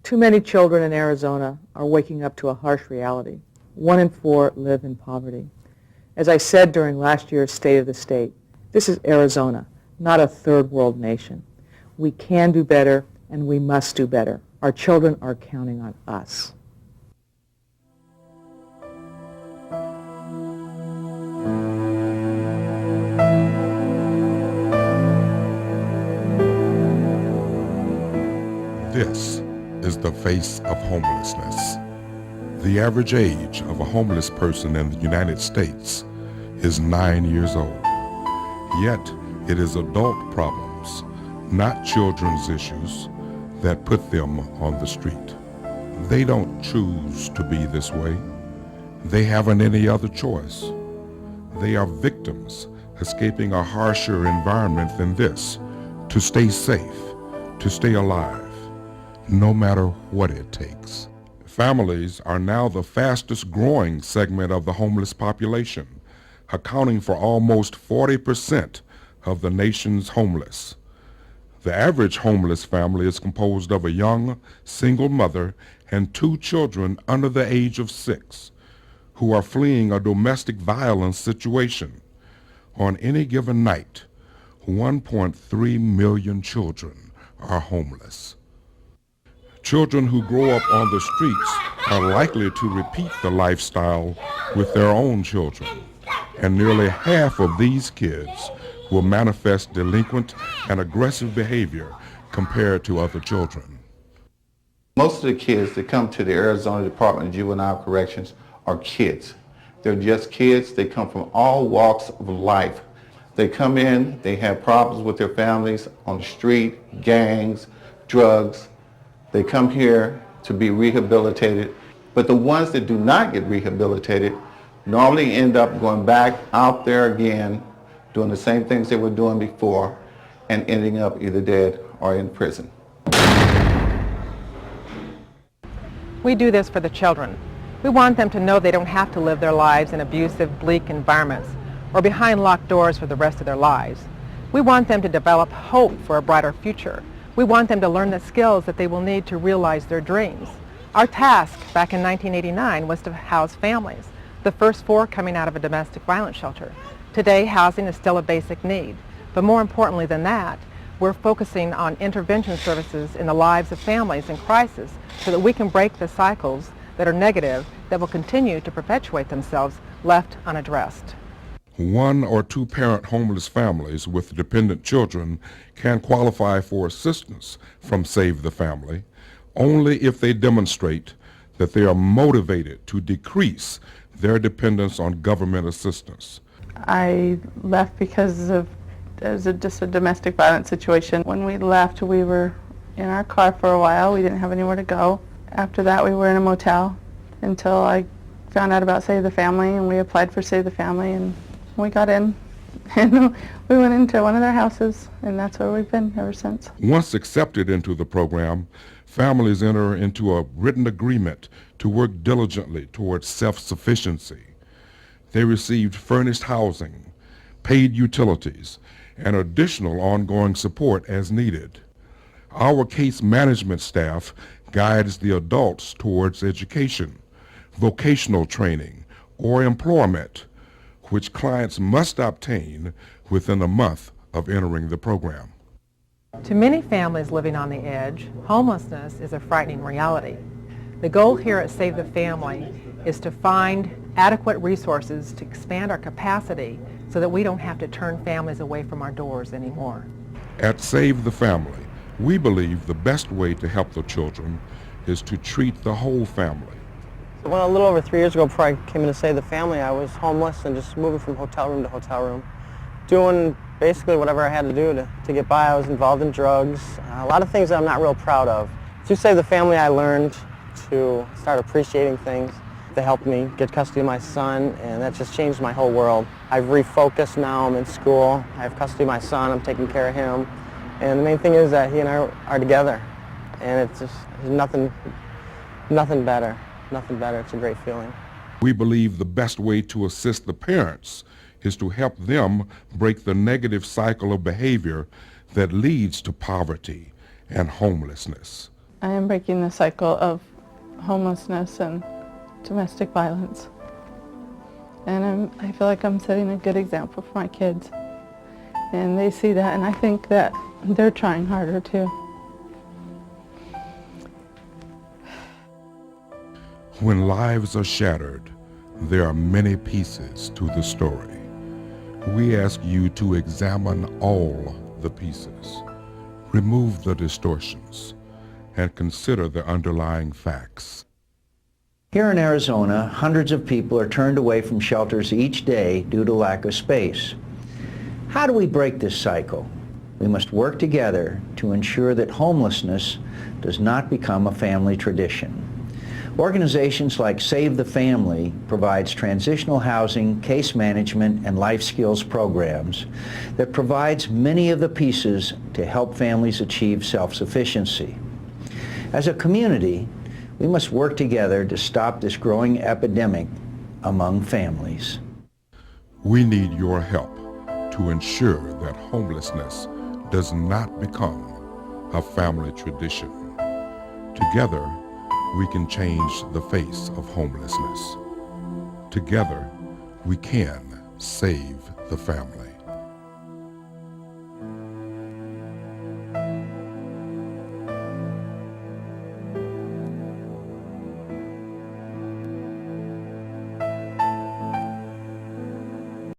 Too many children in Arizona are waking up to a harsh reality. 1 in 4 live in poverty. As I said during last year's State of the State, this is Arizona, not a third world nation. We can do better, and we must do better. Our children are counting on us. This is the face of homelessness. The average age of a homeless person in the United States is 9 years old. Yet it is adult problems, not children's issues, that put them on the street. They don't choose to be this way. They haven't any other choice. They are victims escaping a harsher environment than this to stay safe, to stay alive, no matter what it takes. Families are now the fastest growing segment of the homeless population, accounting for almost 40% of the nation's homeless. The average homeless family is composed of a young, single mother and 2 children under the age of 6 who are fleeing a domestic violence situation. On any given night, 1.3 million children are homeless. Children who grow up on the streets are likely to repeat the lifestyle with their own children, and nearly half of these kids will manifest delinquent and aggressive behavior compared to other children. Most of the kids that come to the Arizona Department of Juvenile Corrections are kids. They're just kids. They come from all walks of life. They come in, they have problems with their families on the street, gangs, drugs. They come here to be rehabilitated. But the ones that do not get rehabilitated normally end up going back out there again, doing the same things they were doing before, and ending up either dead or in prison. We do this for the children. We want them to know they don't have to live their lives in abusive, bleak environments or behind locked doors for the rest of their lives. We want them to develop hope for a brighter future. We want them to learn the skills that they will need to realize their dreams. Our task back in 1989 was to house families, the first 4 coming out of a domestic violence shelter. Today, housing is still a basic need, but more importantly than that, we're focusing on intervention services in the lives of families in crisis so that we can break the cycles that are negative that will continue to perpetuate themselves left unaddressed. 1 or 2 parent homeless families with dependent children can qualify for assistance from Save the Family only if they demonstrate that they are motivated to decrease their dependence on government assistance. I left because it was just a domestic violence situation. When we left, we were in our car for a while. We didn't have anywhere to go. After that, we were in a motel until I found out about Save the Family, and we applied for Save the Family, and we got in. And we went into one of their houses, and that's where we've been ever since. Once accepted into the program, families enter into a written agreement to work diligently towards self-sufficiency. They received furnished housing, paid utilities, and additional ongoing support as needed. Our case management staff guides the adults towards education, vocational training, or employment, which clients must obtain within a month of entering the program. To many families living on the edge, homelessness is a frightening reality. The goal here at Save the Family is to find adequate resources to expand our capacity so that we don't have to turn families away from our doors anymore. At Save the Family, we believe the best way to help the children is to treat the whole family. Well, a little over 3 years ago, before I came in to Save the Family, I was homeless and just moving from hotel room to hotel room, doing basically whatever I had to do to get by. I was involved in drugs, a lot of things that I'm not real proud of. Through Save the Family, I learned to start appreciating things. They helped me get custody of my son, and that just changed my whole world. I've refocused now. I'm in school. I have custody of my son. I'm taking care of him. And the main thing is that he and I are together. And it's just nothing better. Nothing better. It's a great feeling. We believe the best way to assist the parents is to help them break the negative cycle of behavior that leads to poverty and homelessness. I am breaking the cycle of homelessness and domestic violence. And I feel like I'm setting a good example for my kids. And they see that, and I think that they're trying harder too. When lives are shattered, there are many pieces to the story. We ask you to examine all the pieces, remove the distortions, and consider the underlying facts. Here in Arizona, hundreds of people are turned away from shelters each day due to lack of space. How do we break this cycle? We must work together to ensure that homelessness does not become a family tradition. Organizations like Save the Family provides transitional housing, case management, and life skills programs that provides many of the pieces to help families achieve self-sufficiency. As a community, we must work together to stop this growing epidemic among families. We need your help to ensure that homelessness does not become a family tradition. Together, we can change the face of homelessness. Together, we can save the family.